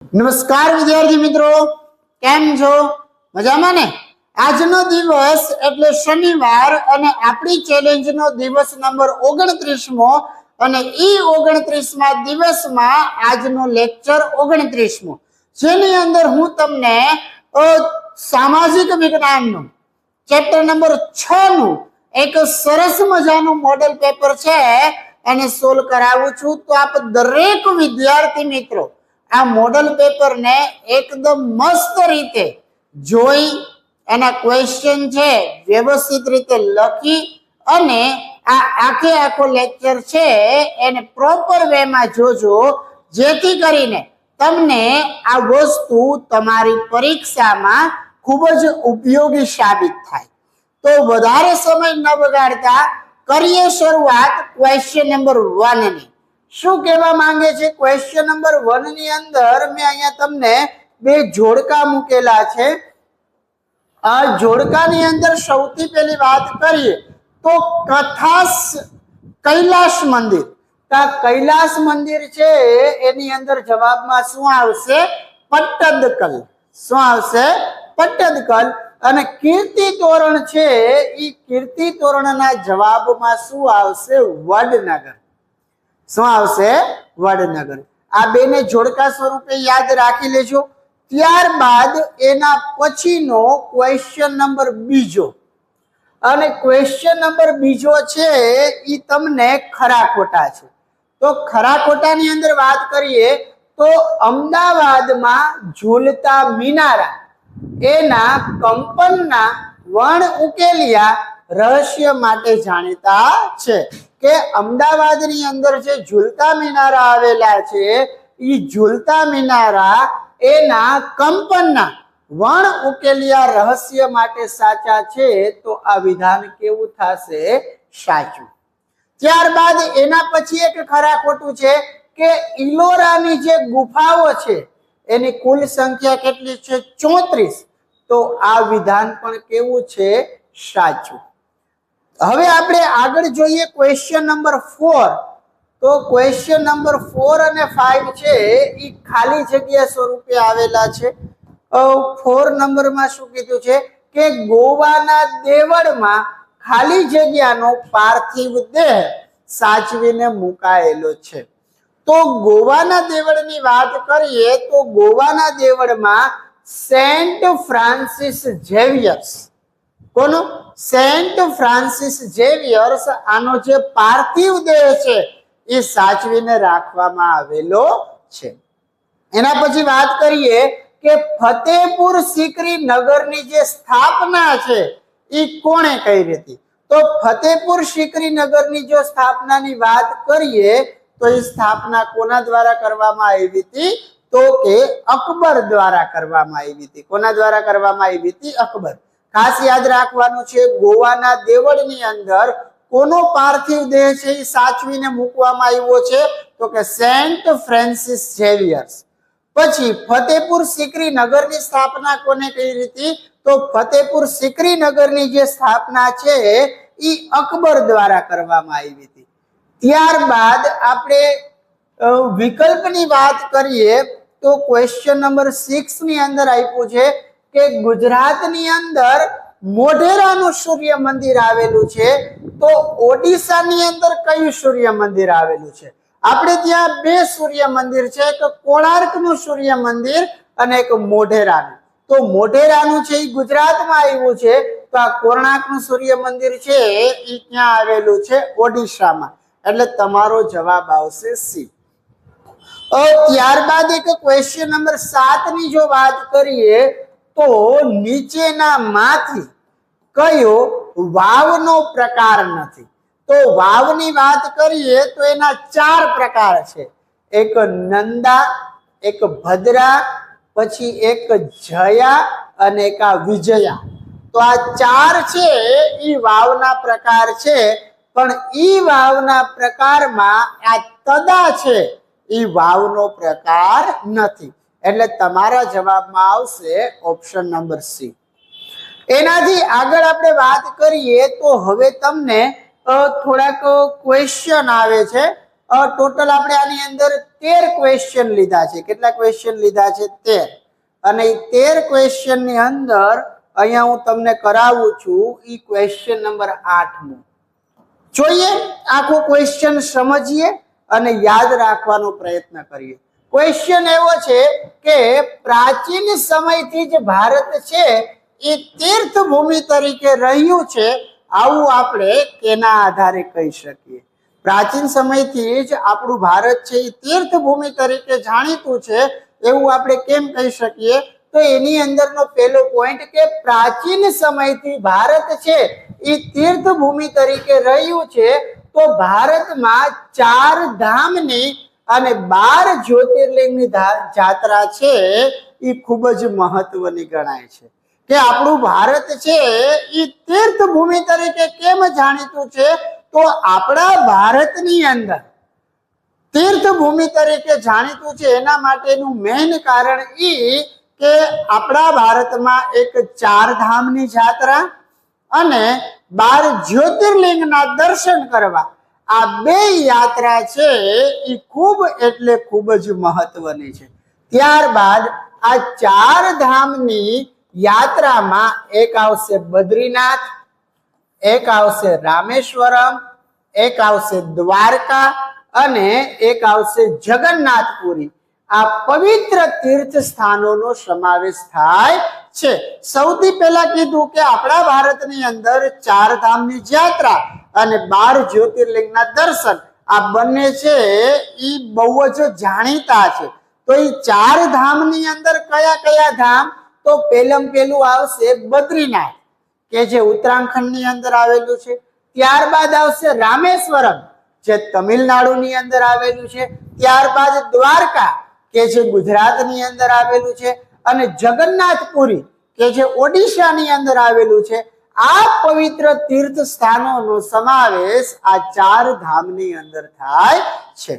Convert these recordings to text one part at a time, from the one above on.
નમસ્કાર વિદ્યાર્થી મિત્રો, કેમ છો? મજામાં ને? આજનો દિવસ એટલે શનિવાર અને આપણી ચેલેન્જનો દિવસ નંબર 29મો અને ઈ 29મા દિવસમાં આજનો લેક્ચર 29મો, જેની અંદર હું તમને સામાજિક વિજ્ઞાનનું ચેપ્ટર નંબર 6 નું એક સરસ મજાનું મોડેલ પેપર છે એને સોલ્વ કરાવું છું. તો આપ દરેક વિદ્યાર્થી મિત્રો આ મોડલ પેપર ને એકદમ મસ્ત રીતે જોઈ એના ક્વેશ્ચન છે વ્યવસ્થિત રીતે લખી અને આ આખો લેક્ચર છે એને પ્રોપર વે માં જોજો, જેથી કરીને તમને આ વસ્તુ તમારી પરીક્ષામાં ખૂબ જ ઉપયોગી સાબિત થાય. તો વધારે સમય ન બગાડતા કરીએ શરૂઆત ક્વેશ્ચન નંબર 1 ની. શું કહેવા માંગે છે ક્વેશ્ચન નંબર 1 ની અંદર? મેં અહીંયા તમને બે જોડકા મૂકેલા છે. આ જોડકાની અંદર સૌથી પહેલી વાત કરીએ તો કૈલાશ મંદિર. કૈલાશ મંદિર છે એની અંદર જવાબમાં શું આવશે? પટ્ટદકલ. શું આવશે? પટ્ટદકલ. અને કીર્તિ તોરણ છે એ કીર્તિ તોરણના જવાબમાં શું આવશે? વડનગર. શું આવશે? વડનગર. આ બેને જોડકા સ્વરૂપે યાદ રાખી લેજો. ત્યારબાદ એના પછીનો ક્વેશ્ચન નંબર બીજો, અને ક્વેશ્ચન નંબર બીજો છે એ તમને ખરા ખોટા છે. તો ખરા ખોટાની અંદર વાત કરીએ તો અમદાવાદમાં ઝૂલતા મિનારા એના કંપનના વણ ઉકેલિયા રહસ્ય માટે જાણીતા છે. કે અમદાવાદની અંદર જે ઝૂલતા મિનારા આવેલા છે એ ઝૂલતા મિનારા એના કંપનના વણ ઉકેલિયા રહસ્ય માટે સાચા છે. તો આ વિધાન કેવું થશે? સાચું. ત્યારબાદ એના પછી એક ખરા ખોટું છે કે ઇલોરાની જે ગુફાઓ છે એની કુલ સંખ્યા કેટલી છે? 34. તો આ વિધાન પણ કેવું છે? સાચું. હવે આપણે આગળ જોઈએ ક્વેશ્ચન નંબર 4. તો ક્વેશ્ચન નંબર 4 અને 5 છે એ ખાલી જગ્યા સ્વરૂપે આવેલા છે. 4 નંબરમાં શું કીધું છે કે ગોવાના દેવળમાં ખાલી જગ્યાનો પાર્થિવ દેહ સાચવીને મુકાયેલો છે. તો ગોવાના દેવળની વાત કરીએ તો ગોવાના દેવળમાં સેન્ટ ફ્રાન્સિસ ઝેવિયર્સ. કોનો? સેન્ટ ફ્રાન્સિસ ઝેવિયર્સ આનો જે પાર્થિવ દેહ છે એ સાચવીને રાખવામાં આવેલો છે. એના પછી વાત કરીએ કે ફતેપુર સિકરી નગરની જે સ્થાપના છે એ કોણે કરી હતી? તો ફતેપુર સિકરી નગરની જો સ્થાપનાની વાત કરીએ તો એ સ્થાપના કોના દ્વારા કરવામાં આવી હતી? તો કે અકબર દ્વારા કરવામાં આવી હતી. કોના દ્વારા કરવામાં આવી હતી? અકબર. ખાસ યાદ રાખવાનું છે, ગોવાના દેવળની અંદર કોનો પાર્થિવ દેહ છે એ સાચવીને મૂકવામાં આવ્યો છે? તો કે સેન્ટ ફ્રાન્સિસ ઝેવિયર્સ. પછી ફતેપુર સિકરી નગરની સ્થાપના કોને કરી હતી? તો ફતેપુર સિકરી નગરની જે સ્થાપના છે એ અકબર દ્વારા કરવામાં આવી હતી. ત્યારબાદ આપણે વિકલ્પની વાત કરીએ તો ક્વેશ્ચન નંબર 6 ની અંદર આપ્યું છે કે ગુજરાતની અંદર મોઢેરાનું સૂર્ય મંદિર આવેલું છે. તો ઓડિશાની અંદર કયું સૂર્ય મંદિર આવેલું છે? આપણે ત્યાં બે સૂર્ય મંદિર છે, એક કોણાર્કનું સૂર્ય મંદિર અને એક મોઢેરાનું. તો મોઢેરાનું છે એ ગુજરાતમાં આવ્યું છે, તો આ કોણાર્કનું સૂર્ય મંદિર છે એ ક્યાં આવેલું છે? ઓડિશામાં. એટલે તમારો જવાબ આવશે સી. ત્યારબાદ એક ક્વેશ્ચન નંબર 7 ની જો વાત કરીએ તો નીચેનામાંથી કયો વાવનો પ્રકાર નથી? તો વાવની વાત કરીએ તો એના 4 પ્રકાર છે. એક નંદા, એક ભદ્રા, પછી એક જયા અને એક વિજયા. તો આ 4 છે એ વાવના પ્રકાર છે, પણ ઈ વાવના પ્રકારમાં આ તદા છે એ વાવનો પ્રકાર નથી. એટલે તમારા જવાબમાં આવશે ઓપ્શન નંબર સી. એનાથી આગળ આપણે વાત કરીએ તો હવે તમને થોડાક ક્વેશ્ચન આવે છે ટોટલ આપણે આની અંદર 13 ક્વેશ્ચન લીધા છે. કેટલા ક્વેશ્ચન લીધા છે? 13. અને એ 13 ક્વેશ્ચન ની અંદર અહીંયા હું તમને કરાવું છું ઈ ક્વેશ્ચન નંબર 8 જોઈએ. આખો ક્વેશ્ચન સમજીએ અને યાદ રાખવાનો પ્રયત્ન કરીએ. ક્વેશ્ચન એવો છે કે પ્રાચીન સમયથી જ ભારત છે એ તીર્થ ભૂમિ તરીકે રહ્યું છે, આવું આપણે કેના આધારે કહી શકીએ? પ્રાચીન સમયથી જ આપણું ભારત છે એ તીર્થ ભૂમિ તરીકે જાણીતું છે એવું આપણે કેમ કહી શકીએ? તો એની અંદરનો પહેલો પોઈન્ટ કે પ્રાચીન સમયથી ભારત છે એ તીર્થ ભૂમિ તરીકે રહ્યું છે. તો ભારતમાં 4 ધામની અને 12 જ્યોતિર્લિંગની જાત્રા છે એ ખૂબ જ મહત્વની ગણાય છે. કે આપણું ભારત છે એ તીર્થ ભૂમિ તરીકે કેમ જાણીતું છે? તો આપણા ભારતની અંદર તીર્થ ભૂમિ તરીકે જાણીતું છે એના માટેનું મેઇન કારણ ઈ કે આપણા ભારતમાં એક 4 ધામની જાત્રા અને 12 જ્યોતિર્લિંગના દર્શન કરવા, આ 2 યાત્રા છે એ ખૂબ એટલે ખૂબ જ મહત્વની છે. ત્યારબાદ આ 4 ધામની યાત્રામાં એક આવશે બદ્રીનાથ, એક આવશે રામેશ્વરમ, એક આવશે દ્વારકા અને એક આવશે જગન્નાથપુરી. આ પવિત્ર તીર્થ સ્થાનોનો સમાવેશ થાય છે. સૌથી પહેલા કીધું કે આપણા ભારતની અંદર 4 ધામની યાત્રા અને 12 જ્યોતિર્લિંગના દર્શન, આ બંને છે એ બહુ જ જાણીતા છે. તો એ 4 ધામની અંદર કયા કયા ધામ? તો પહેલું આવશે બદ્રીનાથ કે જે ઉત્તરાખંડની અંદર આવેલું છે. ત્યારબાદ આવશે રામેશ્વરમ જે તમિલનાડુની અંદર આવેલું છે. ત્યારબાદ દ્વારકા કે જે ગુજરાતની અંદર આવેલું છે અને જગન્નાથપુરી કે જે ઓડિશાની અંદર આવેલું છે. આ પવિત્ર તીર્થ સ્થાનોનો સમાવેશ આ 4 ધામની અંદર થાય છે.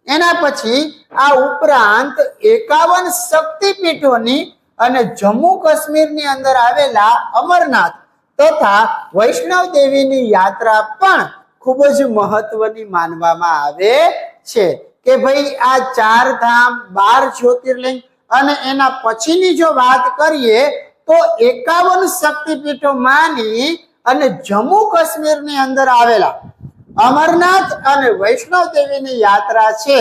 એના પછી આ ઉપરાંત 51 શક્તિપીઠોની અને જમ્મુ કાશ્મીરની અંદર આવેલા અમરનાથ તથા વૈષ્ણવ દેવીની યાત્રા પણ ખૂબ જ મહત્વની માનવામાં આવે છે. કે ભાઈ આ 4 ધામ, 12 જ્યોતિર્લિંગ અને એના પછીની જો વાત કરીએ તો 51 શક્તિપીઠો માની અને જમ્મુ કાશ્મીરની અંદર આવેલા અમરનાથ અને વૈષ્ણવ દેવીની યાત્રા છે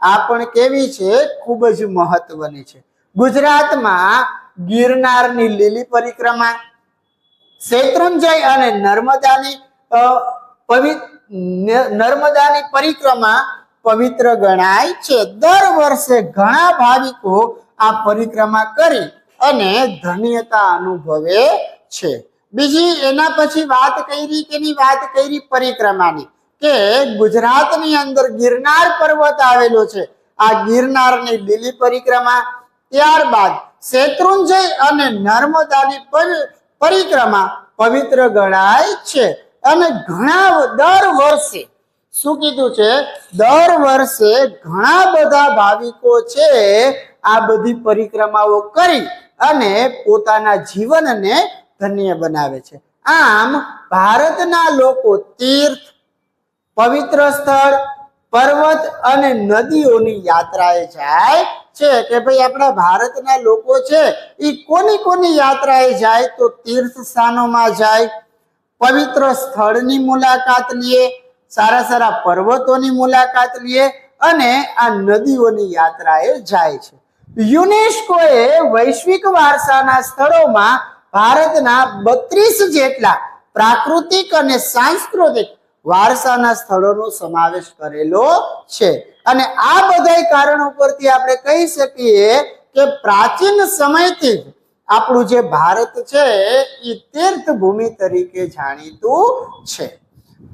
આ પણ કેવી છે? ખૂબ જ મહત્વની છે. ગુજરાતમાં ગિરનારની લીલી પરિક્રમા, શેત્રુંજય અને નર્મદાની પરિક્રમા પવિત્ર ગણાય છે. દર વર્ષે ઘણા ભાવિકો આ પરિક્રમા કરી અને ધન્યતા અનુભવે છે. બીજી એના પછી વાત કરી પરિક્રમાની કે ગુજરાતની અંદર ગિરનાર પર્વત આવેલો છે. આ ગિરનારની લીલી પરિક્રમા, ત્યારબાદ શેત્રુંજય અને નર્મદાની પરિક્રમા પવિત્ર ગણાય છે. અને દર વર્ષે શું કીધું છે? દર વર્ષે ઘણા બધા ભાવિકો છે આ બધી પરિક્રમાઓ કરી અને પોતાના જીવનને ધન્ય બનાવે છે. આમ ભારતના લોકો તીર્થ, પવિત્ર સ્થળ, પર્વત અને નદીઓની યાત્રાએ જાય છે. કે ભાઈ આપણા ભારતના લોકો છે એ કોની યાત્રાએ જાય? તો તીર્થ સ્થાનોમાં જાય, પવિત્ર સ્થળની મુલાકાત લે, સારા પર્વતોની મુલાકાત લે અને આ નદીઓની યાત્રાએ જાય છે. યુનેસ્કોએ વૈશ્વિક વારસાના સ્થળોમાં ભારતના 32 જેટલા પ્રાકૃતિક અને સાંસ્કૃતિક વારસાના સ્થળોનો સમાવેશ કરેલો છે. અને આ બધા કારણો પરથી આપણે કહી શકીએ કે પ્રાચીન સમયથી જ આપણું જે ભારત છે એ તીર્થ ભૂમિ તરીકે જાણીતું છે.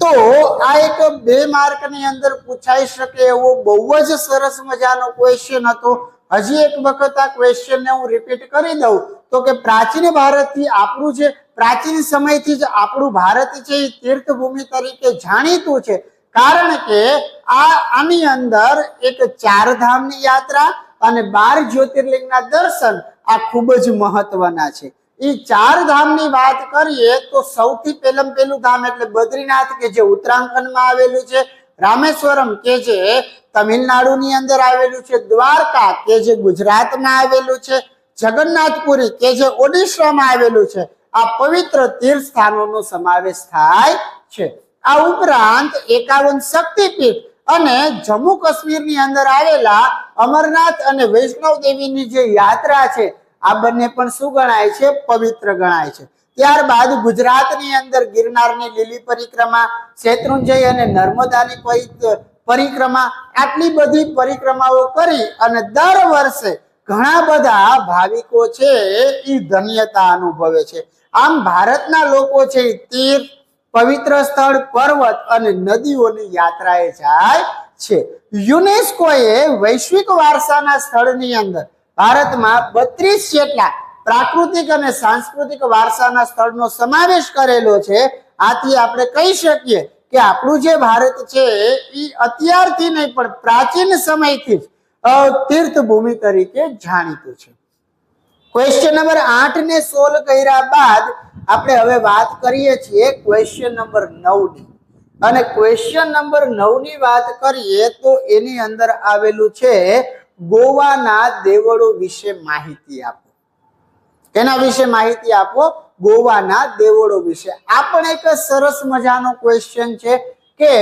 તો આ એક 2 માર્કની અંદર પૂછાઈ શકે એવો બહુ જ સરસ મજાનો ક્વેશ્ચન હતો. હજી એક વખત આ ક્વેશ્ચનને હું રિપીટ કરી દઉં તો કે પ્રાચીન ભારતથી આપણું જે પ્રાચીન સમયથી જ આપણું ભારત છે એ તીર્થ ભૂમિ તરીકે જાણીતું છે. કારણ કે આની અંદર એક 4 ધામની યાત્રા અને 12 જ્યોતિર્લિંગના દર્શન આ ખૂબ જ મહત્વના છે. એ 4 ધામની વાત કરીએ તો સૌથી પહેલું ધામ એટલે બદ્રીનાથ કે જે ઉત્તરાખંડમાં આવેલું છે. રામેશ્વરમ કે જે તમિલનાડુની અંદર આવેલું છે, દ્વારકા કે જે ગુજરાતમાં આવેલું છે, જગન્નાથપુરી કે જે ઓડિશામાં આવેલું છે, આ પવિત્ર તીર્થ સ્થાનોનો સમાવેશ થાય છે. આ ઉપરાંત 51 શક્તિપીઠ અને જમ્મુ કાશ્મીરની અંદર આવેલા અમરનાથ અને વૈષ્ણવ દેવીની જે યાત્રા છે, આ બંને પણ શું ગણાય છે? પવિત્ર ગણાય છે. ત્યારબાદ ગુજરાતની અંદર ગિરનારની લીલી પરિક્રમા, શેત્રુંજય અને નર્મદાની પરિક્રમા, આટલી બધી પરિક્રમાઓ કરી અને દર વર્ષે ઘણા બધા ભાવિકો છે એ ધન્યતા અનુભવે છે. આમ ભારતના લોકો છે તીર્થ, પવિત્ર સ્થળ, પર્વત અને નદીઓની યાત્રાએ જાય છે. યુનેસ્કોએ વૈશ્વિક વારસાના સ્થળની અંદર ભારતમાં 32 જેટલા પ્રાકૃતિક અને સાંસ્કૃતિક વારસાના સ્થળનો સમાવેશ કરેલો છે. આથી આપણે કહી શકીએ કે આપણું જે ભારત છે એ અત્યારથી નહીં પણ પ્રાચીન સમયથી જ તીર્થભૂમિ તરીકે જાણીતું છે. ક્વેશ્ચન નંબર 8 ને 16 કર્યા બાદ આપણે હવે વાત કરીએ છીએ ક્વેશ્ચન નંબર 9 ની. અને ક્વેશ્ચન નંબર 9 ની વાત કરીએ તો એની અંદર આવેલું છે ગોવાના દેવળો વિશે માહિતી આપો. એના વિશે માહિતી આપો, ગોવાના દેવળો વિશે. આ પણ એક સરસ મજાનો ક્વેશ્ચન છે કે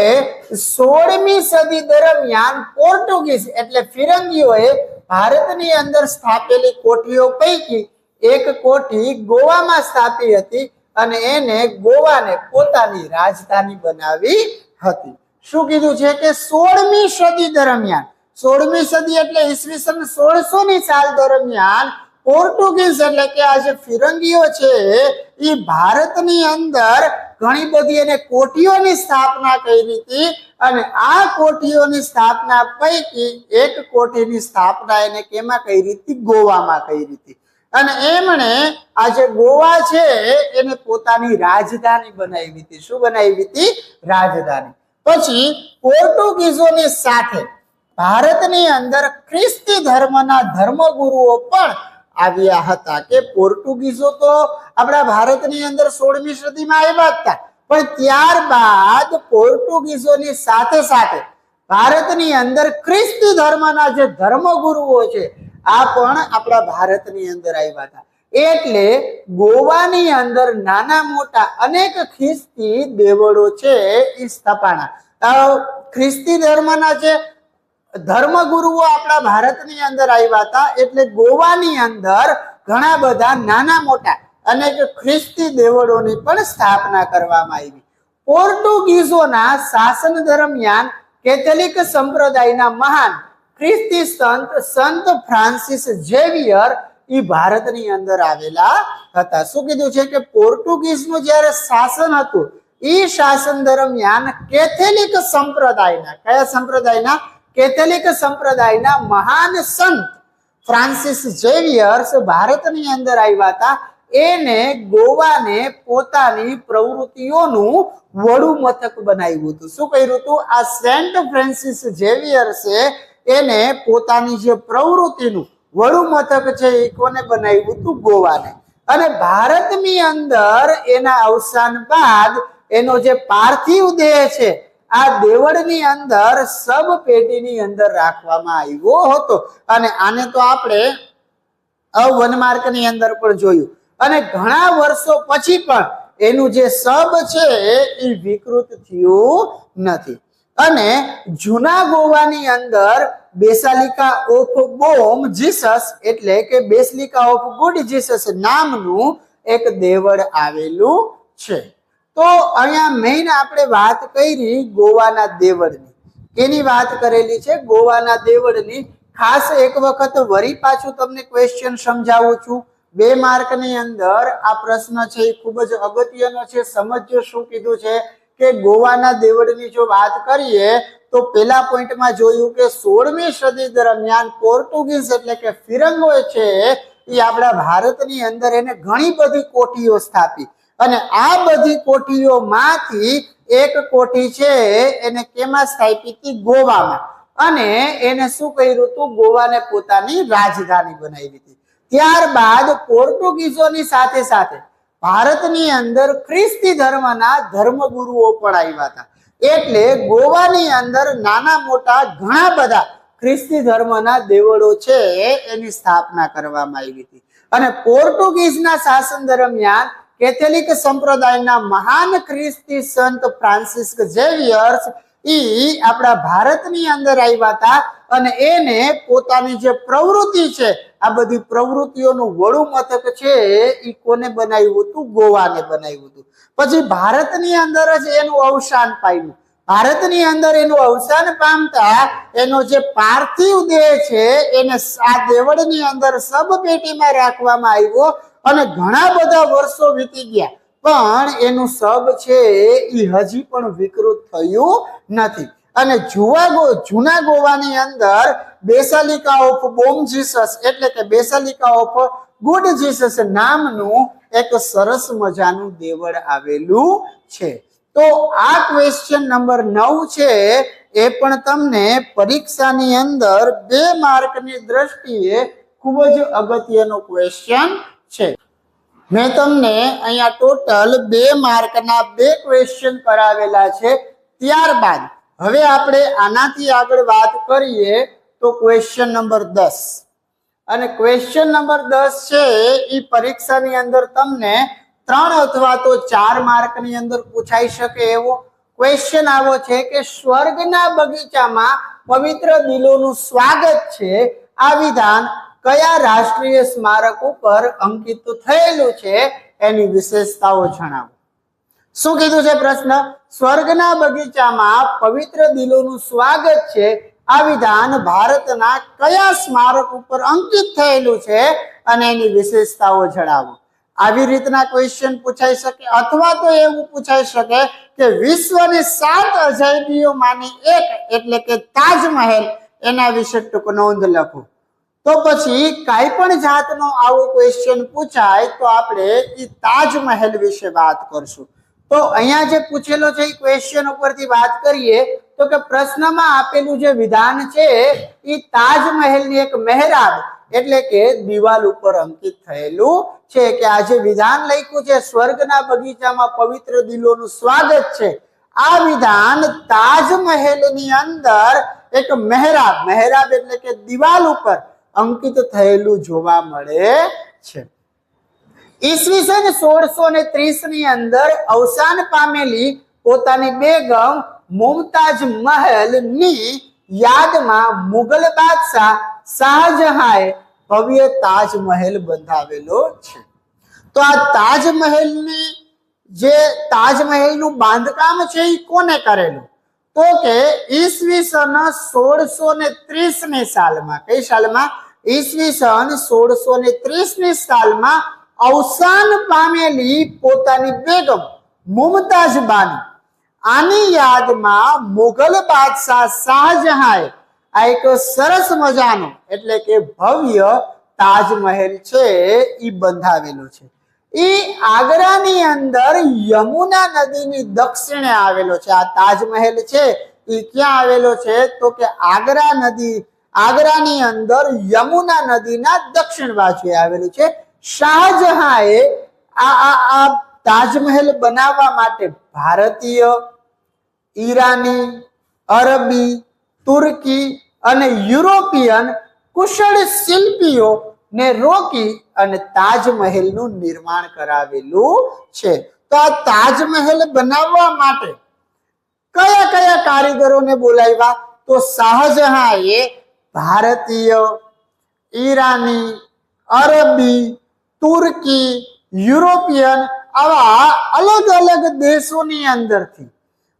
16મી સદી દરમિયાન પોર્ટુગીઝ એટલે ફિરંગીઓએ ભારતની અંદર સ્થાપેલી કોઠીઓ પૈકી એક કોઠી ગોવામાં સ્થાપી હતી અને એને ગોવાને પોતાની રાજધાની બનાવી હતી. શું કીધું છે કે 16મી સદી દરમિયાન, 16મી સદી એટલે ઈસવીસન 1600 ની સાલ દરમિયાન પોર્ટુગીઝ એટલે કે આ જે ફિરંગીઓ છે એ ભારતની અંદર ઘણી બધી એને કોઠીઓની સ્થાપના કરી હતી અને આ કોઠીઓની સ્થાપના પૈકી એક કોઠીની સ્થાપના એને કેમાં કરી હતી? ગોવામાં કરી હતી. અને એમણે આ જે ગોવા છે એને પોતાની રાજધાની બનાવી હતી. શું બનાવી હતી? રાજધાની. પછી પોર્ટુગીઝોની સાથે ભારતની અંદર ખ્રિસ્તી ધર્મના ધર્મગુરુઓ પણ આવ્યા હતા. કે પોર્ટુગીઝો તો આપણા ભારતની અંદર 16મી સદીમાં આવ્યા હતા, પણ ત્યારબાદ પોર્ટુગીઝોની સાથે સાથે ભારતની અંદર ખ્રિસ્તી ધર્મના જે ધર્મગુરુઓ છે આ પણ આપણા ભારતની અંદર આવ્યા હતા. એટલે ગોવાની અંદર નાના મોટા અનેક ખ્રિસ્તી દેવળો છે એ સ્થાપના. ખ્રિસ્તી ધર્મના જે ધર્મગુરુઓ આપણા ભારતની અંદર આવ્યા હતા એટલે ગોવાની અંદર ઘણા બધા નાના મોટા અનેક ખ્રિસ્તી દેવળોની પણ સ્થાપના કરવામાં આવી. પોર્ટુગીઝોના શાસન દરમિયાન કેથોલિક સંપ્રદાયના મહાન ખ્રિસ્તી સંત ફ્રાન્સિસ ઝેવિયર એ ભારતની અંદર આવેલા હતા. શું કીધું છે કે પોર્ટુગીઝનું જ્યારે શાસન હતું એ શાસન દરમિયાન કેથોલિક સંપ્રદાયના, કયા સંપ્રદાયના? કેથોલિક સંપ્રદાયના મહાન સંત ફ્રાન્સિસ ઝેવિયર્સ ભારતની અંદર આવ્યા હતા. એને ગોવાને પોતાની પ્રવૃત્તિઓનું વડુ મથક બનાવ્યું હતું. શું કર્યું હતું? આ સેન્ટ ફ્રાન્સિસ ઝેવિયર્સે એને પોતાની જે પ્રવૃત્તિનું વડુ મથક છે એ કોને બનાવ્યું હતું? ગોવાને. અને ભારતની અંદર એના અવસાન બાદ એનો જે પાર્થિવ દેહ છે આ દેવળની અંદર સબ પેટીની અંદર રાખવામાં આવ્યો હતો. અને આને તો આપણે વનમાર્કની અંદર પણ જોયું. અને ઘણા વર્ષો પછી પણ એનું જે સબ છે એ વિકૃત થયું નથી. અને જૂના ગોવાની અંદર બેસાલિકા ઓફ બોમ જીસસ એટલે કે બેસિલિકા ઓફ ગુડ જીસસ નામનું એક દેવળ આવેલું છે. તો અહીંયા મેઇન આપણે વાત કરી ગોવાના દેવળની. એની વાત કરેલી છે ગોવાના દેવળની. ખાસ એક વખત વરી પાછું તમને ક્વેશ્ચન સમજાવું છું. 2 માર્કની અંદર આ પ્રશ્ન છે એ ખૂબ જ અગત્યનો છે. સમજો શું કીધું છે કે ગોવાના દેવળની જો વાત કરીએ તો પેલા પોઈન્ટમાં જોયું કે 16મી સદી દરમિયાન પોર્ટુગીઝ એટલે કે ફિરંગો છે એ આપણા ભારતની અંદર એને ઘણી બધી કોઠીઓ સ્થાપી. અને આ બધી કોઠીઓમાંથી એક કોઠી છે એને કેમાં સ્થાપી હતી? ગોવામાં. અને એને શું કર્યું હતું? ગોવાને પોતાની રાજધાની બનાવી હતી. ત્યારબાદ પોર્ટુગીઝોની સાથે સાથે ભારતની અંદર ખ્રિસ્તી ધર્મના ધર્મગુરુઓ પણ આવ્યા હતા. એટલે ગોવાની અંદર નાના મોટા ઘણા બધા ખ્રિસ્તી ધર્મના દેવળો છે એની સ્થાપના કરવામાં આવી હતી. અને પોર્ટુગીઝના શાસન દરમિયાન કેથોલિક સંપ્રદાયના મહાન ખ્રિસ્તી સંત ફ્રાન્સિસ્ક ઝેવિયર્સ આપણા ભારતની અંદર આવ્યા હતા અને એને પોતાની જે પ્રવૃત્તિ છે આ બધી પ્રવૃત્તિઓનું વડું મથક છે એ કોને બનાવ્યું હતું? ગોવાને બનાવ્યું હતું. પછી ભારતની અંદર જ એનું અવસાન પામ્યું. ભારતની અંદર એનું અવસાન પામતા એનો જે પાર્થિવ દેહ છે એને આ દેવળની અંદર શબપેટીમાં રાખવામાં આવ્યો અને ઘણા બધા વર્ષો વીતી ગયા પણ એનું શબ છે એ હજી પણ વિકૃત થયું નથી. અને જૂના ગોવાની અંદર બેસાલિકા ઓફ બોમ જીસસ એટલે કે બેસાલિકા ઓફ ગુડ જીસસ નામનું એક સરસ મજાનું દેવળ આવેલું છે. તો આ ક્વેશ્ચન નંબર 9 છે એ પણ તમને પરીક્ષાની અંદર 2 માર્કની દ્રષ્ટિએ ખૂબ જ અગત્યનો ક્વેશ્ચન છે. મેં તમને અહીંયા ટોટલ 2 માર્કના 2 ક્વેશ્ચન કરાવેલા છે. ત્યારબાદ હવે આપણે આનાથી આગળ વાત કરીએ તો ક્વેશ્ચન નંબર 10 અને ક્વેશ્ચન નંબર 10 છે એ પરીક્ષાની અંદર તમને 3 અથવા તો 4 માર્કની અંદર પૂછાઈ શકે એવો ક્વેશ્ચન આવો છે કે સ્વર્ગના બગીચામાં પવિત્ર દિલોનું સ્વાગત છે આ વિધાન કયા રાષ્ટ્રીય સ્મારક ઉપર અંકિત થયેલું છે એની વિશેષતાઓ જણાવો. શું કીધું છે પ્રશ્ન? સ્વર્ગના બગીચામાં પવિત્ર દિલોનું સ્વાગત છે આ વિધાન ભારતના કયા સ્મારક ઉપર અંકિત થયેલું છે અને એની વિશેષતાઓ જણાવો. આવી રીતના ક્વેશ્ચન પૂછાઈ શકે અથવા તો એવું પૂછાઈ શકે કે વિશ્વની 7 અજાયબીઓમાંની એક એટલે કે તાજમહેલ એના વિશે ટૂંક નોંધ લખો. તો પછી કાંઈ પણ જાતનો આવો ક્વેશ્ચન પૂછાય તો આપણે એ તાજમહેલ વિશે વાત કરશું. તો અહીંયા જે પૂછેલો છે એ ક્વેશ્ચન ઉપરથી વાત કરીએ તો કે પ્રશ્નમાં આપેલું જે વિધાન છે એ તાજમહેલની એક મહેરાબ એટલે કે દિવાલ ઉપર અંકિત થયેલું છે કે આ જે વિધાન લખ્યું છે સ્વર્ગના બગીચામાં પવિત્ર દિલોનું સ્વાગત છે આ વિધાન તાજમહેલની અંદર એક મહેરાબ એટલે કે દિવાલ ઉપર અંકિત થયેલું જોવા મળે છે. ઈસવીસન 1630 ની અંદર અવસાન પામેલી પોતાની બેગમ મુમતાજ મહેલની યાદમાં મુગલ બાદશાહ શાહજહાંએ ભવ્ય તાજમહેલ બંધાવેલો છે. તો આ તાજમહેલનું બાંધકામ છે એ કોને કરેલું? તો કે ઈસવીસન 1630 ની સાલમાં. કઈ સાલમાં? ઈસવીસન 1630 ની સાલમાં અવસાન પામેલી પોતાની બેગમ મુમતાજ બાની આની યાદમાં મુગલ બાદશાહ શાહજહાંએ આ એક સરસ મજાનો એટલે કે ભવ્ય તાજમહેલ છે એ બંધાવેલો છે. એ આગ્રાની અંદર યમુના નદીની દક્ષિણે આવેલો છે. આ તાજમહેલ છે એ ક્યાં આવેલો છે? તો કે આગ્રાની અંદર યમુના નદીના દક્ષિણ બાજુએ આવેલું છે. શાહજહાંએ આ તાજમહેલ બનાવવા માટે ભારતીય, ઈરાની, અરબી, તુર્કી અને યુરોપિયન કુશળ શિલ્પીઓને રોકી અને તાજમહેલનું નિર્માણ કરાવેલું છે. તો આ તાજમહેલ બનાવવા માટે કયા કયા કારીગરોને બોલાવ્યા? તો શાહજહાંએ ભારતીય, ઈરાની, અરબી, તુર્કી, યુરોપિયન આવા અલગ અલગ દેશોની અંદરથી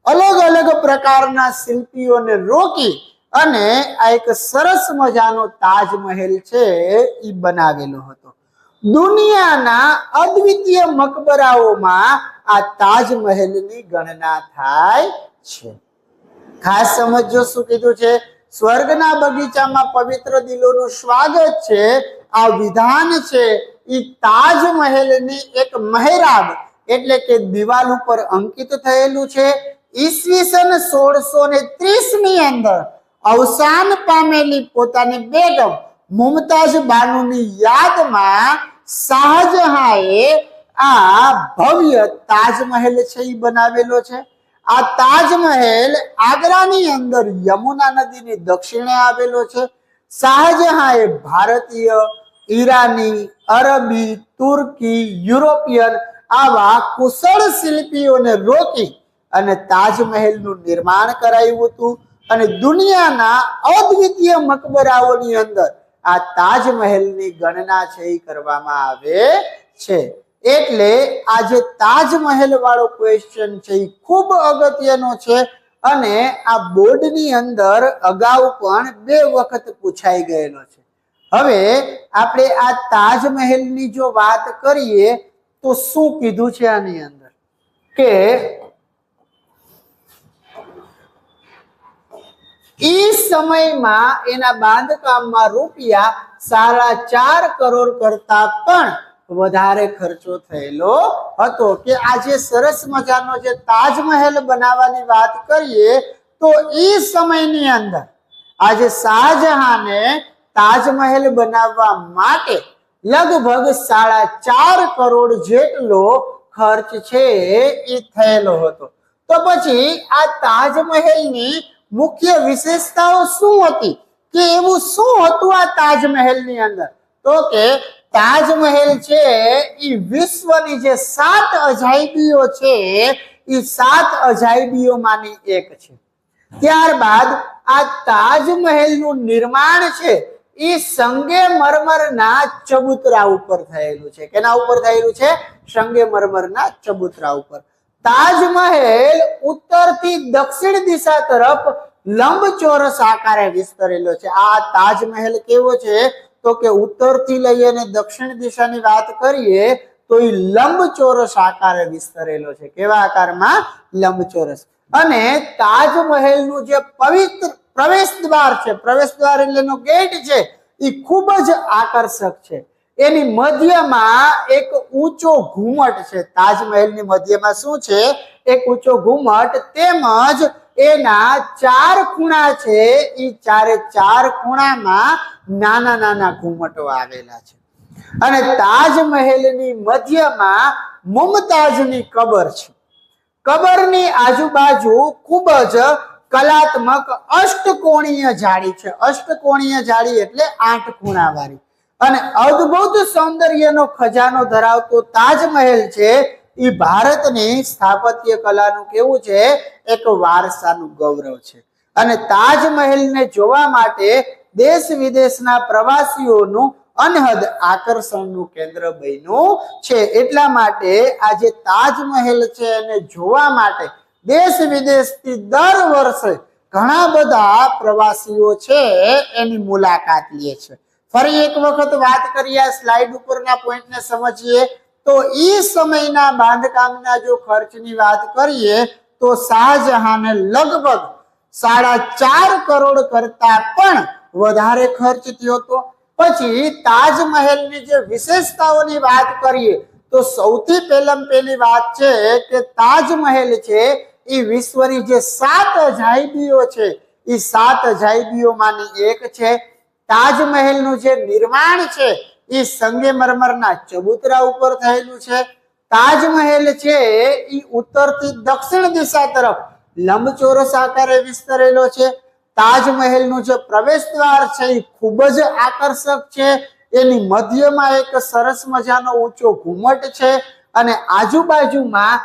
અલગ અલગ પ્રકારના શિલ્પીઓને રોકી અને આ એક સરસ મજાનો તાજમહેલ છે એ બનાવેલો હતો. દુનિયાના અદ્વિતીય મકબરાઓમાં આ તાજમહેલની ગણના થાય છે. ખાસ સમજો શું કીધું છે? સ્વર્ગના બગીચામાં પવિત્ર દિલોનું સ્વાગત છે આ વિધાન છે એ તાજમહેલની એક મહેરાબ એટલે કે દિવાલ ઉપર અંકિત થયેલું છે. ઈસવીસન 1630 ની અંદર અવસાન પામેલી પોતાની બેગમ મુમતાજ બાનુની યાદમાં શાહજહાંએ આ ભવ્ય તાજમહેલ છે એ બનાવેલો છે. આ તાજમહેલ આગ્રાની અંદર યમુના નદીની દક્ષિણે આવેલો છે. શાહજહાંએ ભારતીય, ઈરાની, અરબી, તુર્કી, યુરોપિયન આવા કુશળ શિલ્પીઓને રોકી અને તાજમહેલનું નિર્માણ કરાયું હતું. અને દુનિયાના અદ્વિતીય મકબરાઓની અંદર આ તાજમહેલની ગણના છે એ કરવામાં આવે છે. એટલે આ જે તાજમહેલ વાળો ક્વેશ્ચન છે એ ખૂબ અગત્યનો છે અને આ બોર્ડની અંદર અગાઉ પણ 2 વખત પૂછાઈ ગયેલો છે. હવે આપણે આ તાજમહેલની જો વાત કરીએ તો શું કીધું છે આની અંદર કે ઈ સમયમાં એના બાંધકામમાં ₹4.5 કરોડ કરતા પણ વધારે ખર્ચો થયેલો હતો. કે આજે સરસ મજાનો જે તાજમહેલ બનાવવાની વાત કરીએ તો ઈ સમયની અંદર આજે શાહજહાને તાજમહેલ બનાવવા માટે લગભગ 4.5 કરોડ જેટલો ખર્ચ છે એ થયેલો હતો. તો પછી આ તાજમહેલની મુખ્ય વિશેષતાઓ શું હતી કે એવું શું હતું આ તાજમહેલની અંદર? તો કે તાજમહેલ છે એ વિશ્વની જે 7 અજાયબીઓ છે એ 7 અજાયબીઓમાંની એક છે. ત્યારબાદ આ તાજમહેલનું નિર્માણ છે એ સંગેમરમરના ચબૂતરા ઉપર થયેલું છે. કેના ઉપર થયેલું છે? સંગેમરમરના ચબૂતરા ઉપર. તાજમહેલ ઉત્તરથી દક્ષિણ દિશા તરફ લંબચોરસ આકારે વિસ્તરેલો છે. આ તાજમહેલ કેવો છે? તો કે ઉત્તરથી લઈ અને દક્ષિણ દિશાની વાત કરીએ તો એ લંબચોરસ આકારે વિસ્તરેલો છે. કેવા આકારમાં? લંબચોરસ. અને તાજમહેલનું જે પવિત્ર પ્રવેશ દ્વાર છે, પ્રવેશ દ્વાર એટલે એનો ગેટ છે, એ ખૂબ જ આકર્ષક છે. એની મધ્યમાં એક ઊંચો ઘુમટ છે. તાજમહેલની મધ્યમાં શું છે? એક ઊંચો ઘુમટ, તેમજ એના 4 ખૂણા છે એ 4 ખૂણામાં નાના નાના ઘુમટો આવેલા છે. અને તાજમહેલની મધ્યમાં મુમતાજની કબર છે. કબરની આજુબાજુ ખૂબ જ કલાત્મક અષ્ટકોણીય જાળી છે. અષ્ટકોણીય જાળી એટલે 8 ખૂણા વાળી. અને અદ્ભુત સૌંદર્યનો ખજાનો ધરાવતો તાજમહેલ છે એ ભારતની સ્થાપત્ય કલાનું કેવું છે? એક વારસાનું ગૌરવ છે. અને તાજમહેલને જોવા માટે દેશ વિદેશના પ્રવાસીઓનું અનહદ આકર્ષણનું કેન્દ્ર બન્યું છે. એટલા માટે આ જે તાજમહેલ છે એને જોવા માટે દેશ વિદેશથી દર વર્ષે ઘણા બધા પ્રવાસીઓ છે એની મુલાકાત લે છે. ફરી એક વખત વાત કરીએ, સ્લાઇડ ઉપરના પોઈન્ટને સમજીએ તો ઈ સમયના બાંધકામના જો ખર્ચની વાત કરીએ તો શાહજહાને લગભગ 4.5 કરોડ કરતા પણ વધારે ખર્ચ થયો હતો. પછી તાજમહેલની જે વિશેષતાઓની વાત કરીએ તો સૌથી પહેલી વાત છે કે તાજમહેલ છે એ વિશ્વની જે 7 અજાયબીઓ છે એ 7 અજાયબીઓમાંની એક છે. તાજમહેલનું જે નિર્માણ છે એ સંગેમરમરના ચબૂતરા ઉપર થયેલું છે. તાજમહેલ છે એ ઉત્તરથી દક્ષિણ દિશા તરફ લંબચોરસ આકારે વિસ્તરેલો છે. તાજમહેલનું જે પ્રવેશ દ્વાર છે એ ખૂબ જ આકર્ષક છે. એની મધ્યમાં એક સરસ મજાનો ઊંચો ઘુમટ છે અને આજુબાજુમાં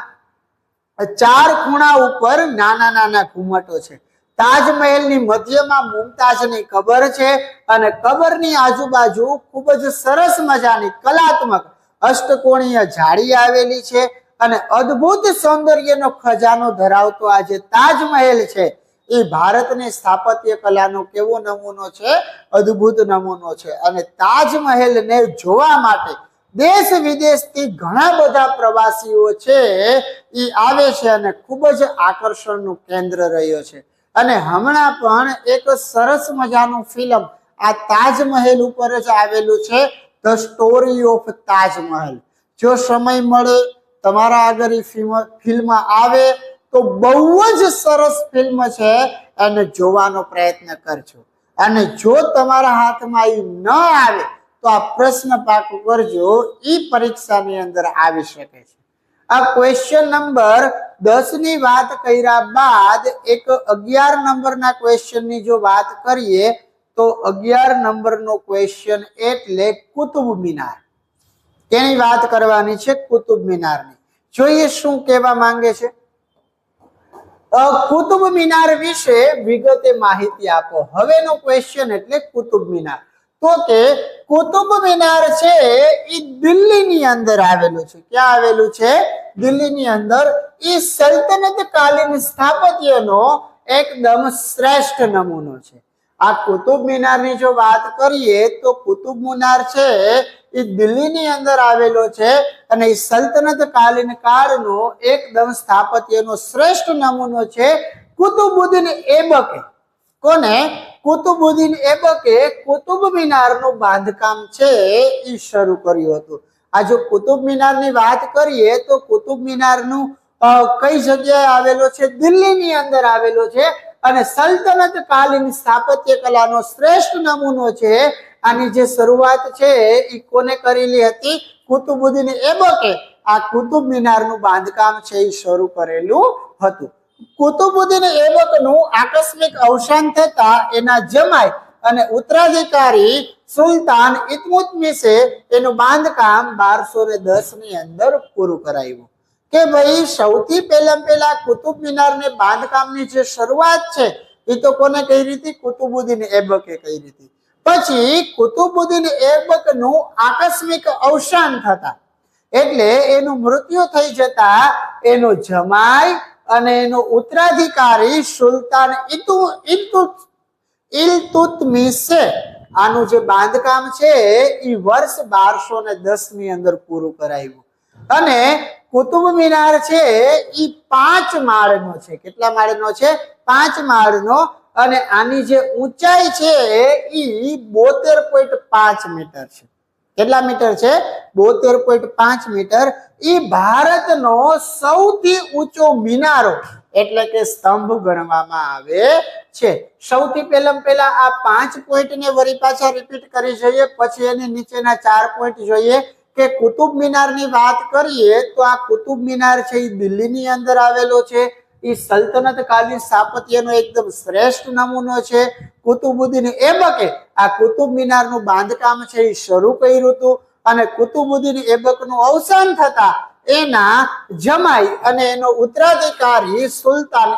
4 ખૂણા ઉપર નાના નાના ઘુમટો છે. તાજમહેલની મધ્યમાં મુમતાજની કબર છે અને કબરની આજુબાજુ ખૂબ જ સરસ મજાની કલાત્મક અષ્ટકોણીય જાળી આવેલી છે. અને અદ્ભુત સૌંદર્યનો ખજાનો ધરાવતો આ જે તાજમહેલ છે એ ભારતની સ્થાપત્ય કલાનો કેવો નમૂનો છે? અદ્ભુત નમૂનો છે. અને તાજમહેલને જોવા માટે દેશ વિદેશથી ઘણા બધા પ્રવાસીઓ છે એ આવે છે અને ખૂબ જ આકર્ષણનું કેન્દ્ર રહ્યો છે. અને હમણાં પણ એક સરસ મજાનું ફિલ્મ આ તાજમહેલ ઉપર જ આવેલું છે, ધ સ્ટોરી ઓફ તાજમહેલ. જો સમય મળે તમારા આગળ ફિલ્મ આવે તો બહુ જ સરસ ફિલ્મ છે, એને જોવાનો પ્રયત્ન કરજો. અને જો તમારા હાથમાં એ ન આવે તો આ પ્રશ્ન પાકો કરજો, એ પરીક્ષાની અંદર આવી શકે છે. આ ક્વેશ્ચન નંબર 10 ની વાત કર્યા બાદ એક 11 નંબરના ક્વેશ્ચન ની જો વાત કરીએ તો 11 નંબરનો ક્વેશ્ચન એટલે કુતુબ મિનાર. તેની વાત કરવાની છે, કુતુબ મિનારની. જોઈએ શું કહેવા માંગે છે. કુતુબ મિનાર વિશે વિગતે માહિતી આપો. હવેનો ક્વેશ્ચન એટલે કુતુબ મિનાર. તો કે કુતુબ મિનાર છે એ દિલ્હીની અંદર આવેલું છે. ક્યાં આવેલું છે? દિલ્હીની અંદર. એ સલ્તનત કાલીન સ્થાપત્યનો એકદમ શ્રેષ્ઠ નમૂનો છે. આ કુતુબ મિનારની જો વાત કરીએ તો કુતુબ મિનાર છે એ દિલ્હીની અંદર આવેલો છે અને એ સલ્તનત કાલીન કાળનો એકદમ સ્થાપત્યનો શ્રેષ્ઠ નમૂનો છે. કુતુબુદ્દીન એબકે કોને? કુતુબુદ્દીન એબકે કુતુબ મિનારનું બાંધકામ છે એ શરૂ કર્યું હતું. આ જો કુતુબ મિનારની વાત કરીએ તો કુતુબ મિનારનું કઈ જગ્યાએ આવેલો છે? દિલ્હીની અંદર આવેલો છે અને સલ્તનત કાલીન સ્થાપત્ય કલાનો શ્રેષ્ઠ નમૂનો છે. આની જે શરૂઆત છે એ કોને કરેલી હતી? કુતુબુદ્દીન એબકે આ કુતુબ મિનારનું બાંધકામ છે એ શરૂ કરેલું હતું. કુતુબુદ્દીન એબકનું આકસ્મિક અવસાન થતા એના જમાઈ અને ઉત્તરાધિકારી સુલતાન ઇલ્તુત્મિશે એનું બાંધકામ 1210 ની અંદર પૂરું કરાવ્યું. કે ભાઈ સૌથી પહેલા કુતુબ મિનારને બાંધકામની જે શરૂઆત છે એ તો કોને કરી હતી? કુતુબુદ્દીન એબકે કરી હતી. પછી કુતુબુદ્દીન એબકનું આકસ્મિક અવસાન થતા એટલે એનું મૃત્યુ થઈ જતા એનો જમાઈ અને એનો ઉત્તરાધિકારી સુલતાન ઇલ્તુત્મિશે આનું જે બાંધકામ છે એ વર્ષ 1210 ની અંદર પૂરું કરાવ્યું. અને કુતુબ મિનાર છે એ 5 માળનો છે. કેટલા માળનો છે? 5 માળનો. અને આની જે ઊંચાઈ છે એ 72.5 મીટર છે. કેટલા મીટર છે? 72.5 મીટર. એ ભારતનો સૌથી ઊંચો મિનારો એટલે કે સ્તંભ ગણવામાં આવે છે. સૌથી પહેલા આ 5 પોઈન્ટને વળી પાછા રિપીટ કરી જોઈએ, પછી એની નીચેના 4 પોઈન્ટ જોઈએ. કે કુતુબ મિનારની વાત કરીએ તો આ કુતુબ મિનાર છે એ દિલ્હીની અંદર આવેલો છે. એ સલ્તનત કાલીન સ્થાપત્યનો એકદમ શ્રેષ્ઠ નમૂનો છે. કુતુબુદ્દીન એબકે આ કુતુબ મિનારનું બાંધકામ છે એ શરૂ કર્યું હતું અને કુતુબુદ્દીન એબકનું અવસાન થતા એના જમાઈ અને એનો ઉત્તરાધિકારી સુલતાન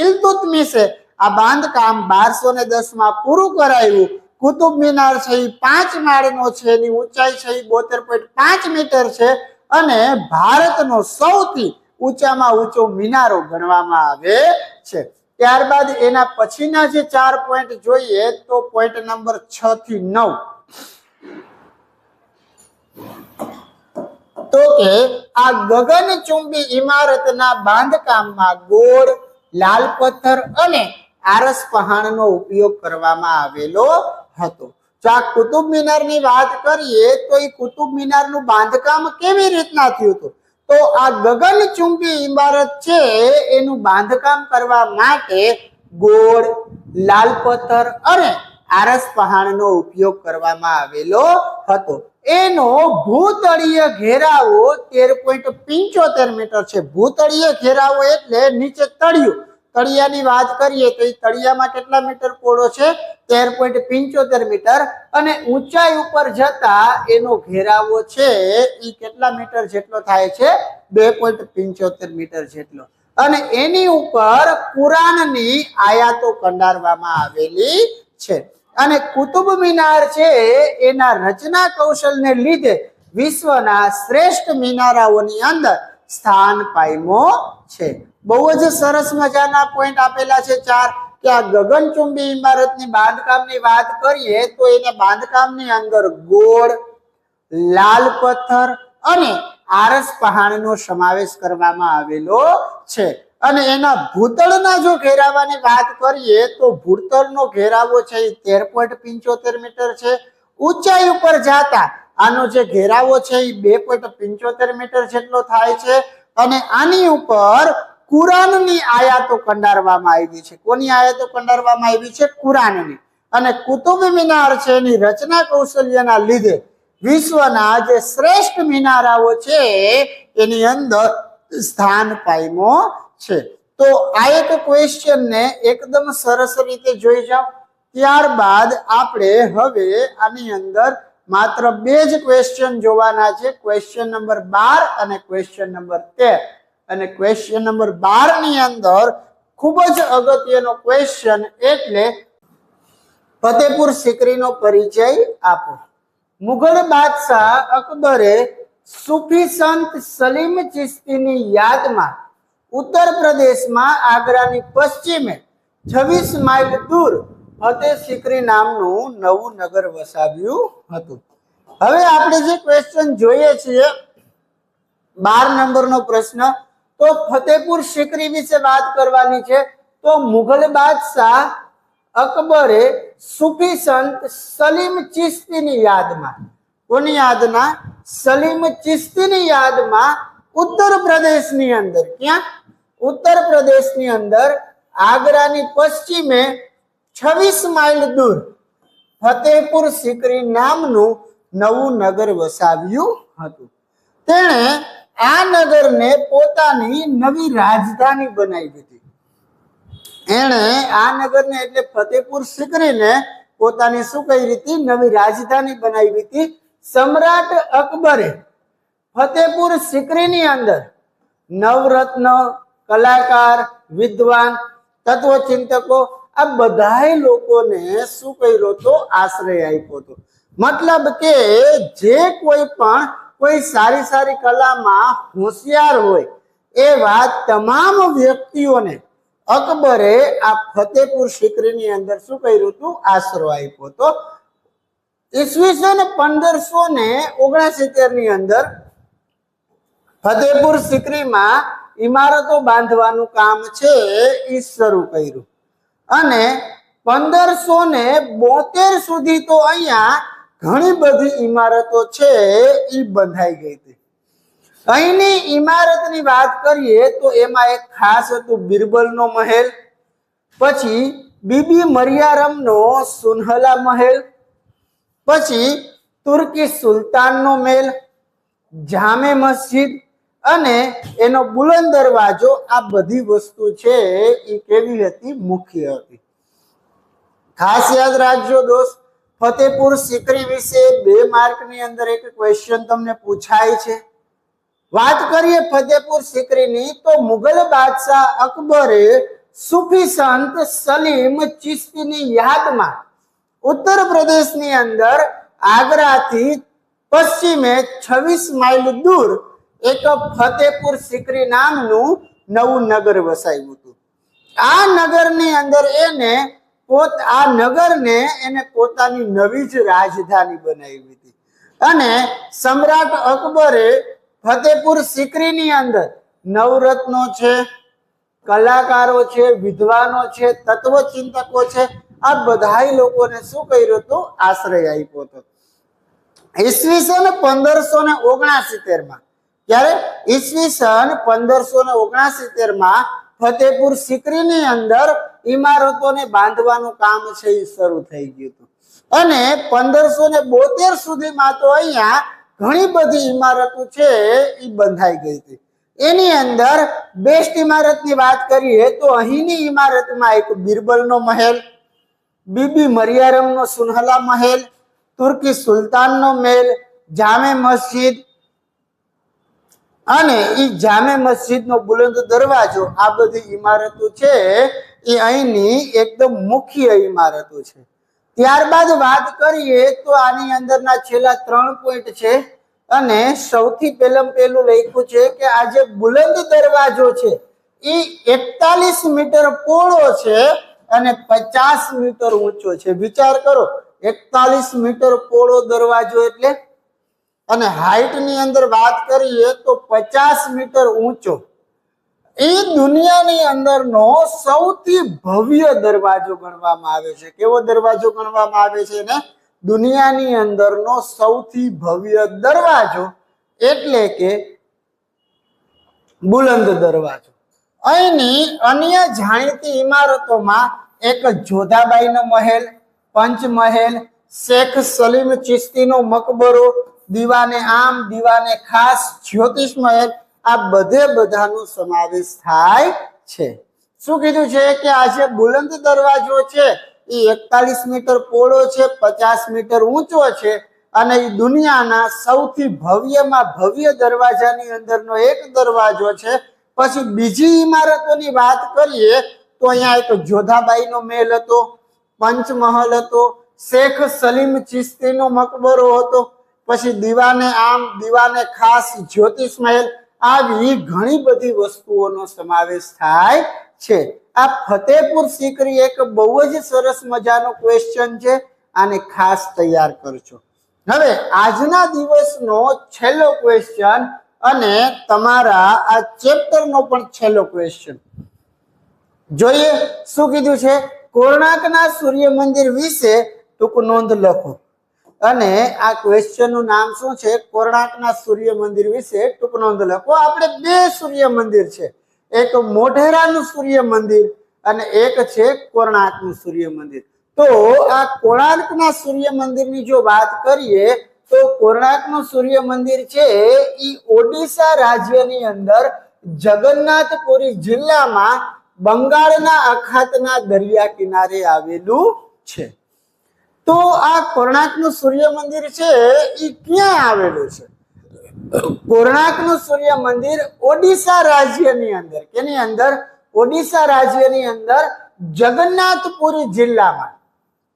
ઇલ્તુત્મિશે આ બાંધકામ 1210 માં પૂરું કરાયું. કુતુબ મિનાર છે એ 5 માળનો છે. એની ઊંચાઈ છે એ 72.5 મીટર છે અને ભારતનો સૌથી ઊંચામાં ઊંચો મિનારો ગણવામાં આવે છે. ત્યારબાદ એના પછીના જે 4 પોઈન્ટ જોઈએ તો પોઈન્ટ નંબર 6 થી 9 તો કે આ ગગનચુંબી ઇમારતના બાંધકામમાં ગોળ, લાલ પથ્થર અને આરસ પહાણનો ઉપયોગ કરવામાં આવેલો હતો. જો આ કુતુબ મિનારની વાત કરીએ તો એ કુતુબ મિનારનું બાંધકામ કેવી રીતના થયું હતું? તો આ ગગનચુંબી ઇમારત છે એનું બાંધકામ કરવા માટે ગોળ, લાલ પથ્થર અને આરસ પહાણનો ઉપયોગ કરવામાં આવેલો હતો. એનો ભૂતળીય ઘેરાવો 13.75 મીટર છે. ભૂતળીય ઘેરાવો એટલે નીચે તળિયું. તળિયાની વાત કરીએ તો એ તળિયામાં કેટલા મીટર પહોળો છે? 13.75 મીટર. અને ઊંચાઈ ઉપર જતા એનો ઘેરાવો છે એ કેટલા મીટર જેટલો થાય છે? 2.75 મીટર જેટલો. અને એની ઉપર કુરાનની આયાતો કંડારવામાં આવેલી છે. અને કુતુબ મિનાર છે એના રચના કૌશલને લીધે વિશ્વના શ્રેષ્ઠ મિનારાઓની અંદર સ્થાન પામ્યો છે. બહુ જ સરસ મજાના પોઈન્ટ આપેલા છે 4 કે આ ગગનચુંબી ઇમારતની બાંધકામની વાત કરીએ તો એના બાંધકામની અંદર ગોળ, લાલ પથ્થર અને આરસ પહાણનો સમાવેશ કરવામાં આવેલો છે. અને એના ભૂતળના જો ઘેરાવાની વાત કરીએ તો ભૂતળનો ઘેરાવો છે એ 13.75 મીટર છે. ઊંચાઈ ઉપર જાતા આનો જે ઘેરાવો છે એ 2.75 મીટર જેટલો થાય છે. અને આની ઉપર કુરાનની આયાતો કંડારવામાં આવી છે. કોની આયાતો કંડારવામાં આવી છે? કુરાનની. અને કુતુબ મિનાર છે એની રચના કૌશલ્યના લીધે વિશ્વના જે શ્રેષ્ઠ મિનારાઓ છે એની અંદર સ્થાન પામ્યો છે. તો આ એક ક્વેશ્ચન ને એકદમ સરસ રીતે જોઈ જાઓ. ત્યારબાદ આપણે હવે આની અંદર માત્ર બે જ ક્વેશ્ચન જોવાના છે, ક્વેશ્ચન નંબર 12 અને ક્વેશ્ચન નંબર 13. અને ક્વેશ્ચન નંબર 12 ની અંદર ખૂબ જ અગત્યનો ક્વેશ્ચન એટલે ફતેપુર સિકરીનો પરિચય આપો. મુઘલ બાદશાહ અકબરે સૂફી સંત સલીમ ચિશ્તીની યાદમાં ઉત્તર પ્રદેશમાં આગ્રાની પશ્ચિમે 26 માઇલ દૂર ફતેહ સિકરી નામનું નવું નગર વસાવ્યું હતું. હવે આપણે જે ક્વેશ્ચન જોઈએ છીએ 12 નંબરનો પ્રશ્ન, તો ફતેપુર સિકરી વિશે વાત કરવાની છે. તો મુઘલ બાદશાહ અકબરે સૂફી સંત સલીમ ચિશ્તીની યાદમાં, કોની યાદમાં? સલીમ ચિશ્તીની યાદમાં ઉત્તર પ્રદેશની અંદર, ક્યાં? ઉત્તર પ્રદેશની અંદર આગ્રાની પશ્ચિમે 26 માઇલ દૂર ફતેપુર સિકરી નામનું નવું નગર વસાવ્યું હતું. તેણે આ નગરને પોતાની નવી રાજધાની બનાવી હતી. એણે આ નગરને એટલે ફતેપુર સિકરીને પોતાની શું કરી હતી? નવી રાજધાની બનાવી હતી. સમ્રાટ અકબરે ફતેપુર સિકરીની અંદર નવરત્ન, કલાકાર, વિદ્વાન, તત્વચિંતકો આ બધાય લોકોને શું કર્યો હતો? આશ્રય આપ્યો હતો. મતલબ કે જે કોઈ સારી સારી કલામાં હોશિયાર હોય એવા તમામ વ્યક્તિઓને અકબરે આ ફતેપુર સિકરીની અંદર શું કર્યું હતું? આશરો આપ્યો હતો. ઈસવીસન 1569 ની અંદર ફતેપુર સિકરીમાં ઇમારતો બાંધવાનું કામ છે એ શરૂ કર્યું અને 1572 સુધી તો અહીંયા ઘણી બધી ઇમારતો છે એ બંધાઈ ગઈ હતી. અહીંની ઇમારતની વાત કરીએ તો એમાં એક ખાસ હતું બિરબલનો મહેલ, પછી બીબી મરિયારમનો સુનહલા મહેલ, પછી તુર્કી સુલતાનનો મહેલ, જામે મસ્જિદ અને એનો બુલંદ દરવાજો. આ બધી વસ્તુ છે એ કેવી હતી? મુખ્ય હતી. ખાસ યાદ રાખજો દોસ્ત, ફતેપુર સિકરી વિશે 2 માર્કની અંદર એક ક્વેશ્ચન તમને પૂછાય છે. વાત કરીએ ફતેપુર સિકરીની તો મુઘલ બાદશાહ અકબરે સૂફી સંત સલીમ ચિશ્તીની યાદમાં ઉત્તર પ્રદેશની અંદર આગ્રાથી પશ્ચિમે 26 માઇલ દૂર એક ફતેપુર સિકરી નામનું નવું નગર વસાવ્યું હતું. આ નગરની અંદર એને પોતાની નવી જ રાજધાની બનાવી હતી અને સમ્રાટ અકબરે ફતેપુર સિકરીની અંદર નવરત્નો છે, કલાકારો છે, વિદ્વાનો છે, તત્વચિંતકો છે, આ બધાય લોકોને શું કર્યું હતું? આશ્રય આપ્યો હતો. ઈસવીસન 1569 ત્યારે ઈસવીસન 1569 ફતેપુર સિકરીની અંદર ઇમારતોને બાંધવાનું કામ છે એ શરૂ થઈ ગયું હતું અને 1572 સુધીમાં તો અહીંયા ઘણી બધી ઇમારતો છે એ બંધાઈ ગઈ હતી. એની અંદર બેસ્ટ ઇમારતની વાત કરીએ તો અહીંની ઇમારતમાં એક બિરબલનો મહેલ, બીબી મરિયારમનો સુનહલા મહેલ, તુર્કી સુલતાનનો મહેલ, જામે મસ્જિદ અને એ જામે મસ્જિદનો બુલંદ દરવાજો, આ બધી ઇમારતો છે એ અહીંની એકદમ મુખ્ય ઇમારતો છે. ત્યારબાદ વાત કરીએ તો આની અંદરના છેલ્લા 3 પોઈન્ટ છે અને સૌથી પહેલું લખ્યું છે કે આ જે બુલંદ દરવાજો છે એ 41 મીટર પહોળો છે અને 50 મીટર ઊંચો છે. વિચાર કરો, 41 મીટર પહોળો દરવાજો એટલે, અને હાઈટ ની અંદર વાત કરીએ તો 50 મીટર ઊંચો. એ દુનિયાની અંદરનો સૌથી ભવ્ય દરવાજો ગણવામાં આવે છે. કેવો દરવાજો ગણવામાં આવે છે ને? દુનિયાની અંદરનો સૌથી ભવ્ય દરવાજો એટલે કે બુલંદ દરવાજો. અહીંની અન્ય જાણીતી ઇમારતોમાં એક જોધાબાઈનો મહેલ, પંચમહેલ, શેખ સલીમ ચિશ્તીનો મકબરો, દીવાને આમ, દીવાને ખાસ, જ્યોતિષ મહેલ, આ બધાનો સમાવેશ થાય છે. શું કીધું છે કે આ જે બુલંદ દરવાજો છે એ 41 મીટર પહોળો છે, 50 મીટર ઊંચો છે અને એ દુનિયાના સૌથી ભવ્યમાં ભવ્ય દરવાજાની અંદરનો એક દરવાજો છે. પછી બીજી ઇમારતોની વાત કરીએ તો અહીંયા એક જોધાબાઈનો મહેલ હતો, પંચમહલ હતો, શેખ સલીમ ચિશ્તીનો મકબરો હતો, પછી દીવાને આમ, દીવાને ખાસ, જ્યોતિષ મહેલ, આવી ઘણી બધી વસ્તુઓનો સમાવેશ થાય છે. આ ફતેહપુર સિકરી એક બહુ જ સરસ મજાનો ક્વેશ્ચન છે, આને ખાસ તૈયાર કરજો. હવે આજના દિવસનો છેલ્લો ક્વેશ્ચન અને તમારા આ ચેપ્ટરનો પણ છેલ્લો ક્વેશ્ચન જોઈએ. શું કીધું છે? કોણાર્કના સૂર્ય મંદિર વિશે ટૂંક નોંધ લખો. અને આ ક્વેશ્ચન નું નામ શું છે? કોણાર્કના સૂર્ય મંદિર વિશે ટૂંક નોંધ લખો. આપણે બે સૂર્ય મંદિર છે, એક મોઢેરાનું સૂર્ય મંદિર અને એક છે કોણાર્કનું સૂર્ય મંદિર. તો આ કોણાર્કના સૂર્ય મંદિરની જો વાત કરીએ તો કોણાર્કનું સૂર્ય મંદિર છે એ ઓડિશા રાજ્યની અંદર જગન્નાથપુરી જિલ્લામાં બંગાળના અખાતના દરિયા કિનારે આવેલું છે. તો આ કોણાર્કનું સૂર્ય મંદિર છે એ ક્યાં આવેલું છે? કોણાર્કનું સૂર્ય મંદિર ઓડિશા રાજ્યની અંદર, કેની અંદર? ઓડિશા રાજ્યની અંદર જગન્નાથપુરી જિલ્લામાં.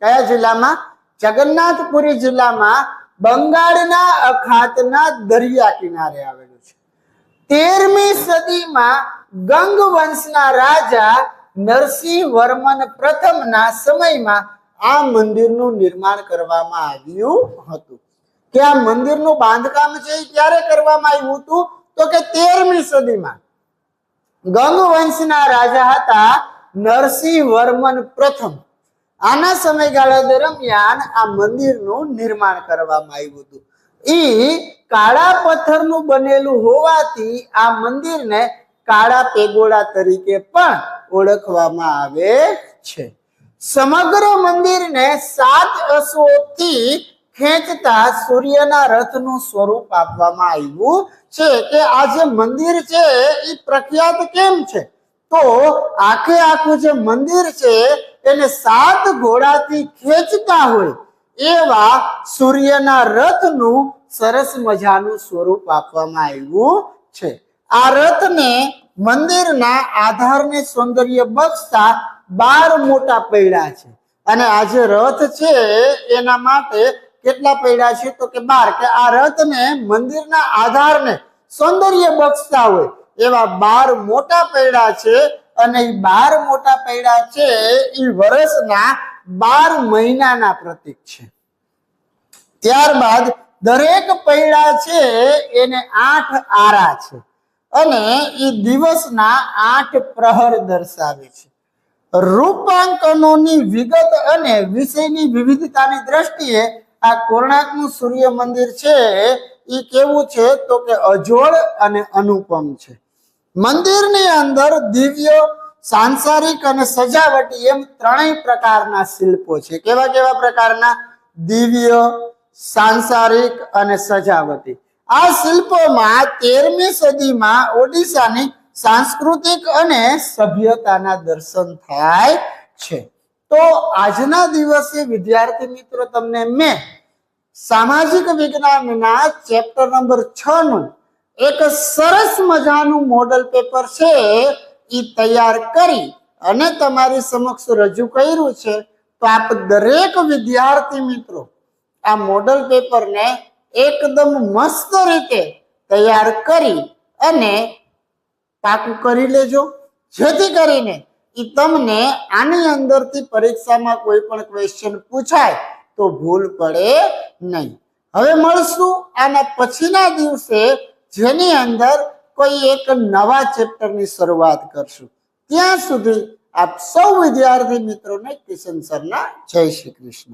કયા જિલ્લામાં? જગન્નાથપુરી જિલ્લામાં બંગાળના અખાતના દરિયા કિનારે આવેલું છે. 13મી સદીમાં ગંગ વંશના રાજા નરસિંહ વર્મન પ્રથમના સમયમાં આ મંદિરનું નિર્માણ કરવામાં આવ્યું હતું. કે આ મંદિરનું બાંધકામ છે એ ક્યારે કરવામાં આવ્યું હતું? તો કે 13મી સદીમાં ગંગ વંશના રાજા હતા નરસિંહ વર્મન પ્રથમ. આના સમયગાળા દરમિયાન આ મંદિરનું નિર્માણ કરવામાં આવ્યું હતું. ઈ કાળા પથ્થરનું બનેલું હોવાથી આ મંદિરને કાળા પેગોડા તરીકે પણ ઓળખવામાં આવે છે. સમગ્ર મંદિરને 7 અશ્વોથી ખેંચતા સૂર્યના રથનું સ્વરૂપ આપવામાં આવ્યું છે. કે આ જે મંદિર છે એ પ્રખ્યાત કેમ છે? તો આખે આખું જે મંદિર છે એને 7 ઘોડાથી ખેંચતા હોય એવા સૂર્યના રથનું સરસ મજાનું સ્વરૂપ આપવામાં આવ્યું છે. આ રથને મંદિરના આધારને સૌંદર્ય બક્ષતા 12 મોટા પૈડા છે. અને આ જે રથ છે એના માટે કેટલા પૈડા છે? તો કે 12. કે આ રથને મંદિરના આધારને સૌંદર્ય બક્ષતા હોય એવા 12 મોટા પૈડા છે. અને એ 12 મોટા પૈડા છે એ વર્ષના 12 મહિનાના પ્રતીક છે. ત્યારબાદ દરેક પૈડા છે એને 8 આરા છે અને એ દિવસના 8 પ્રહર દર્શાવે છે. રૂપાંકનોની વિગત અને વિષયની વિવિધતાની દ્રષ્ટિએ આ કોણાર્કનું સૂર્ય મંદિર છે એ કેવું છે? તો કે અજોડ અને અનુપમ છે. મંદિરની અંદર દિવ્ય, સાંસારિક અને સજાવટી એમ 3 પ્રકારના શિલ્પો છે. કેવા કેવા પ્રકારના? દિવ્ય, સાંસારિક અને સજાવટી. આ શિલ્પોમાં 13મી સદીમાં ઓડિશાની સાંસ્કૃતિક અને સભ્યતાના દર્શન થાય છે. તો આજના દિવસે વિદ્યાર્થી મિત્રો તમને મેં સામાજિક વિજ્ઞાનના ચેપ્ટર નંબર 6 નું એક સરસ મજાનું મોડલ પેપર છે એ તૈયાર કરી અને તમારી સમક્ષ રજૂ કર્યું છે. તો આપ દરેક વિદ્યાર્થી મિત્રો આ મોડલ પેપરને એકદમ મસ્ત રીતે તૈયાર કરી અને પાકું કરી લેજો, જેથી કરીને તમને આની અંદરથી પરીક્ષામાં કોઈ પણ ક્વેશ્ચન પૂછાય તો ભૂલ પડે નહીં. હવે મળશું આના પછીના દિવસે, જેની અંદર કોઈ એક નવા ચેપ્ટરની શરૂઆત કરશું. ત્યાં સુધી આપ સૌ વિદ્યાર્થી મિત્રોને કિશન સરના જય શ્રી કૃષ્ણ.